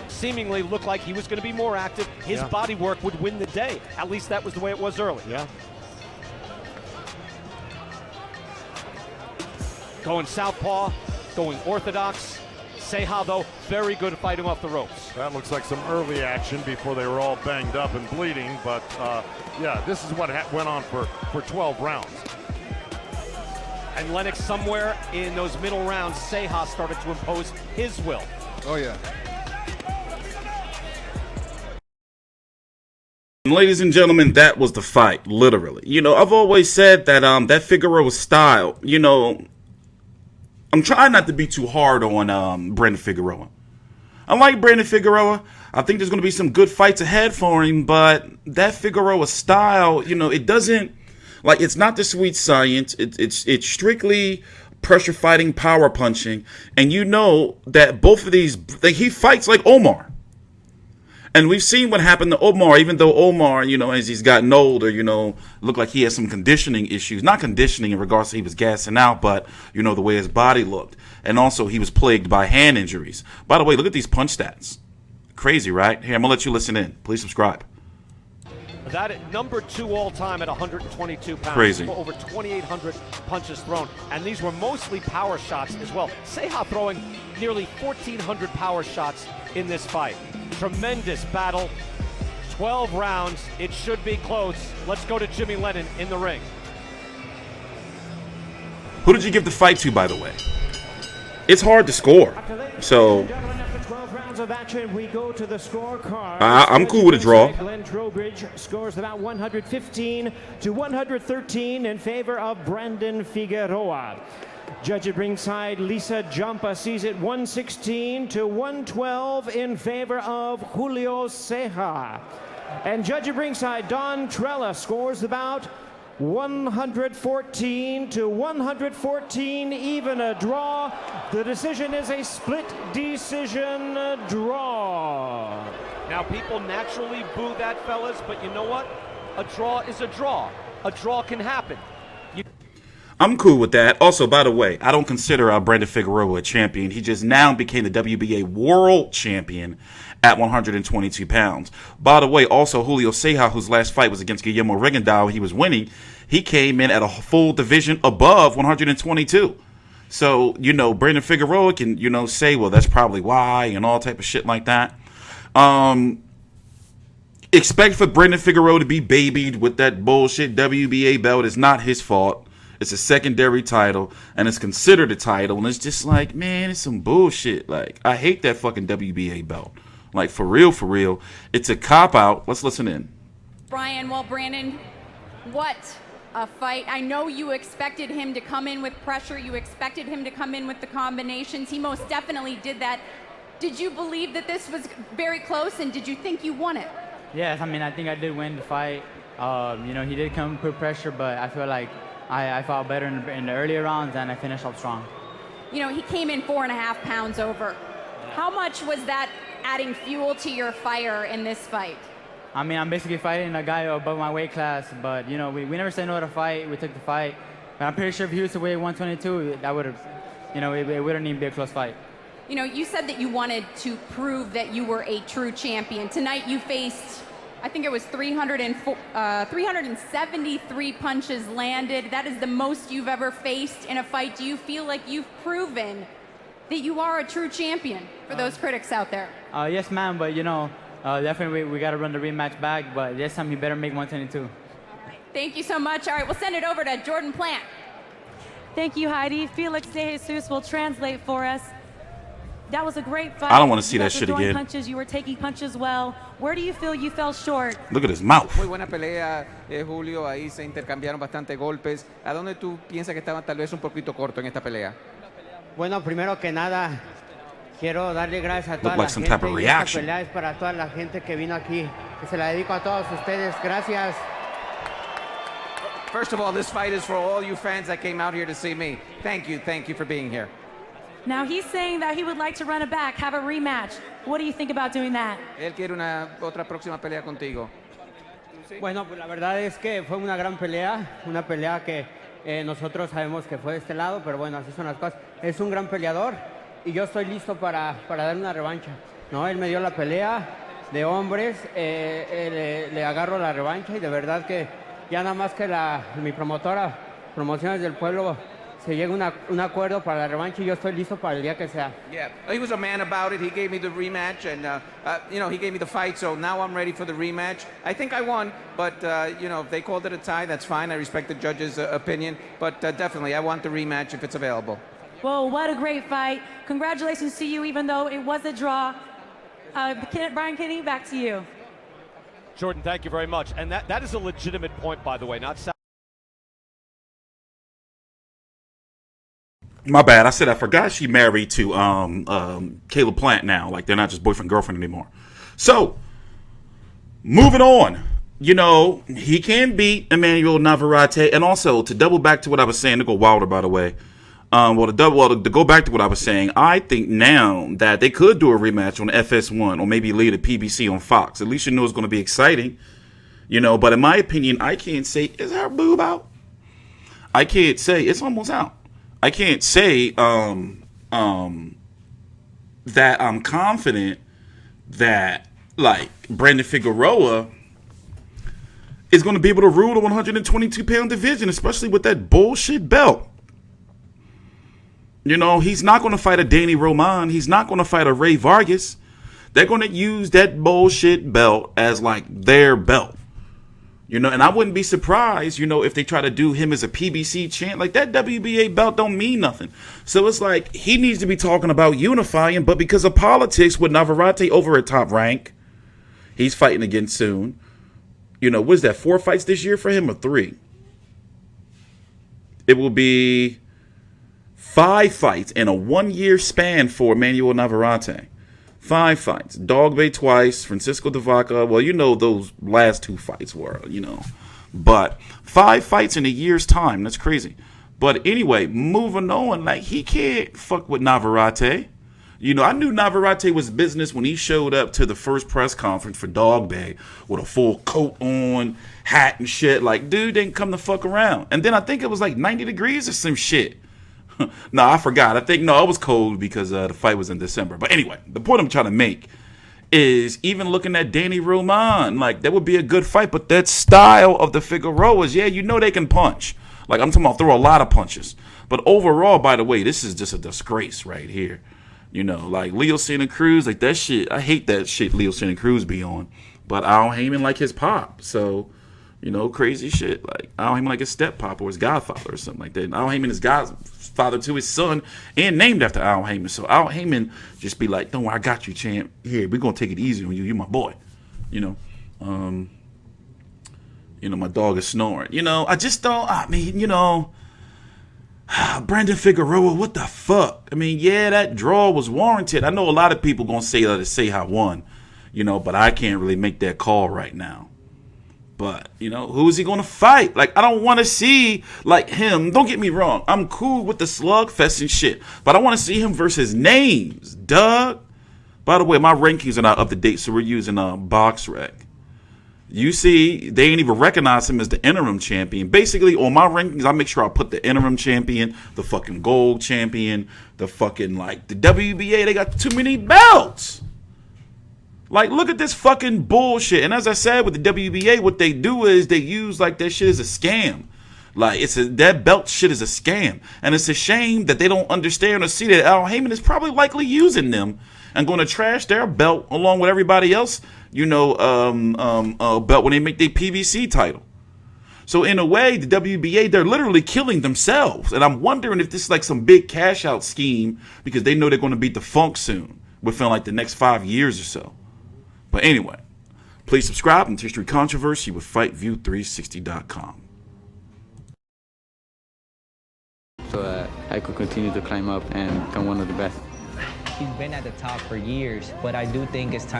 Seemingly looked like he was going to be more active. His body work would win the day. At least that was the way it was early. Yeah. Going southpaw, going orthodox. Ceja, though, very good at fighting off the ropes. That looks like some early action before they were all banged up and bleeding. But, yeah, this is what went on for 12 rounds. And Lennox, somewhere in those middle rounds, Ceja started to impose his will. Oh, yeah. Ladies and gentlemen, that was the fight, literally. You know, I've always said that that Figueroa style, you know, I'm trying not to be too hard on Brandon Figueroa. I like Brandon Figueroa. I think there's going to be some good fights ahead for him, but that Figueroa style, you know, it doesn't, like, it's not the sweet science. It's strictly pressure fighting, power punching, and you know that both of these, he fights like Omar. And we've seen what happened to Omar, even though Omar, you know, as he's gotten older, you know, looked like he has some conditioning issues. Not conditioning in regards to he was gassing out, but, you know, the way his body looked. And also he was plagued by hand injuries. By the way, look at these punch stats. Crazy, right? Here, I'm going to let you listen in. Please subscribe. That at number 2 all time at 122 pounds. Crazy. Over 2,800 punches thrown. And these were mostly power shots as well. Ceja throwing nearly 1,400 power shots in this fight. Tremendous battle. 12 rounds. It should be close. Let's go to Jimmy Lennon in the ring. Who did you give the fight to, by the way? It's hard to score. So Of action, we go to the scorecard. I'm cool with a draw. Glenn Trowbridge scores about 115 to 113 in favor of Brandon Figueroa. Judge at ringside, Lisa Jampa sees it 116 to 112 in favor of Julio Ceja. And judge at ringside, Don Trella scores about 114 to 114, even a draw. The decision is a split decision draw. Now, people naturally boo that, fellas, but you know what? A draw is a draw. A draw can happen. I'm cool with that. Also, by the way, I don't consider Brandon Figueroa a champion. He just now became the WBA world champion at 122 pounds. By the way, also Julio Ceja, whose last fight was against Guillermo Rigondeaux, he was winning. He came in at a full division above 122. So, you know, Brandon Figueroa can, you know, say, well, that's probably why and all type of shit like that. Expect for Brandon Figueroa to be babied with that bullshit WBA belt. It's not his fault. It's a secondary title, and it's considered a title, and it's just like, man, it's some bullshit. Like, I hate that fucking WBA belt. Like, for real, it's a cop-out. Let's listen in. Brian, well, Brandon, what a fight. I know you expected him to come in with pressure. You expected him to come in with the combinations. He most definitely did that. Did you believe that this was very close, and did you think you won it? Yes, I mean, I think I did win the fight. You know, he did come with pressure, but I feel like I fought better in the earlier rounds, and I finished up strong. You know, he came in 4.5 pounds over. How much was that adding fuel to your fire in this fight? I mean, I'm basically fighting a guy above my weight class, but, you know, we never said no to fight. We took the fight. But I'm pretty sure if he was to weigh 122, that would have, you know, it wouldn't even be a close fight. You know, you said that you wanted to prove that you were a true champion. Tonight you faced, I think it was 373 punches landed. That is the most you've ever faced in a fight. Do you feel like you've proven that you are a true champion for those critics out there? Yes, ma'am, but, you know, definitely we got to run the rematch back, but this time he better make 122. All right. Thank you so much. All right, we'll send it over to Jordan Plant. Thank you, Heidi. Felix De Jesus will translate for us. That was a great fight. I don't want to see that shit again. Punches. You were taking punches well. Where do you feel you fell short? Look at his mouth. Muy buena pelea, Julio. Ahí se intercambiaron bastante golpes. ¿A dónde tú piensas que estaban tal vez un poquito corto en esta pelea? Bueno, primero que nada, quiero darle gracias a toda la gente. Y esta pelea es para toda la gente que vino aquí. Que se la dedico a todos ustedes. Gracias. First of all, this fight is for all you fans that came out here to see me. Thank you for being here. Now he's saying that he would like to run it back, have a rematch. What do you think about doing that? Él quiere otra próxima pelea contigo. Bueno, pues la verdad es que fue una gran pelea, una pelea que nosotros sabemos que fue de este lado, pero bueno, así son las cosas. Es un gran peleador y yo estoy listo para dar una revancha. No, él me dio la pelea de hombres, le agarro la revancha y de verdad que ya nada más que mi promotora, Promociones del Pueblo, se llega a un acuerdo para la revancha y yo estoy listo para el día que sea. Yeah, he was a man about it. He gave me the rematch, and you know, he gave me the fight. So now I'm ready for the rematch. I think I won, but you know, if they called it a tie, that's fine. I respect the judge's opinion, but definitely, I want the rematch if it's available. Well, what a great fight. Congratulations to you, even though it was a draw. Brian Kinney, back to you. Jordan, thank you very much. And that is a legitimate point, by the way, not My bad. I said I forgot she married to Caleb Plant now. Like, they're not just boyfriend girlfriend anymore. So, moving on. You know, he can beat Emmanuel Navarrete. And also, to double back to what I was saying, to go wilder, by the way. To go back to what I was saying, I think now that they could do a rematch on FS1 or maybe lead a PBC on Fox. At least you know it's going to be exciting. You know, but in my opinion, I can't say, is her boob out? I can't say, it's almost out. I can't say that I'm confident that, like, Brandon Figueroa is going to be able to rule the 122-pound division, especially with that bullshit belt. You know, he's not going to fight a Danny Roman. He's not going to fight a Ray Vargas. They're going to use that bullshit belt as, like, their belt. You know, and I wouldn't be surprised, you know, if they try to do him as a PBC champ. Like, that WBA belt don't mean nothing. So it's like, he needs to be talking about unifying, but because of politics with Navarrete over at Top Rank, he's fighting again soon. You know, what is that, 4 fights this year for him or 3? It will be 5 fights in a 1-year span for Emmanuel Navarrete. 5 fights. Dog Bay twice. Francisco de Vaca. Well, you know those last 2 fights were, you know. But 5 fights in a year's time. That's crazy. But anyway, moving on. Like, he can't fuck with Navarrete. You know, I knew Navarrete was business when he showed up to the first press conference for Dog Bay with a full coat on, hat and shit. Like, dude didn't come the fuck around. And then I think it was like 90 degrees or some shit. No, I forgot. I think, no, it was cold because the fight was in December. But anyway, the point I'm trying to make is even looking at Danny Roman, like, that would be a good fight. But that style of the Figueroas, yeah, you know they can punch. Like, I'm talking about throw a lot of punches. But overall, by the way, this is just a disgrace right here. You know, like Leo Santa Cruz, like that shit. I hate that shit Leo Santa Cruz be on. But Al Heyman like his pop. So, you know, crazy shit. Like, Al Heyman like his step pop or his godfather or something like that. And Al Heyman is godfather to his son and named after Al Heyman. So Al Heyman just be like, don't worry, I got you, champ. Here, we're going to take it easy on you. You're my boy. You know, my dog is snoring. You know, I just don't, I mean, you know, Brandon Figueroa, what the fuck? I mean, yeah, that draw was warranted. I know a lot of people going to say that Ceja won, you know, but I can't really make that call right now. But, you know, who is he going to fight? Like, I don't want to see, like, him. Don't get me wrong. I'm cool with the slugfest and shit. But I want to see him versus names, Doug. By the way, my rankings are not up to date, so we're using BoxRec. You see, they ain't even recognize him as the interim champion. Basically, on my rankings, I make sure I put the interim champion, the fucking gold champion, the fucking, like, the WBA. They got too many belts. Like, look at this fucking bullshit. And as I said, with the WBA, what they do is they use, like, that shit as a scam. Like, that belt shit is a scam. And it's a shame that they don't understand or see that Al Heyman is probably likely using them and going to trash their belt along with everybody else, you know, belt when they make their PBC title. So in a way, the WBA, they're literally killing themselves. And I'm wondering if this is like some big cash out scheme because they know they're going to beat the Funk soon within like the next 5 years or so. But anyway, please subscribe to TstreeT Controversy with FightView360.com. So that I could continue to climb up and become one of the best. He's been at the top for years, but I do think it's time.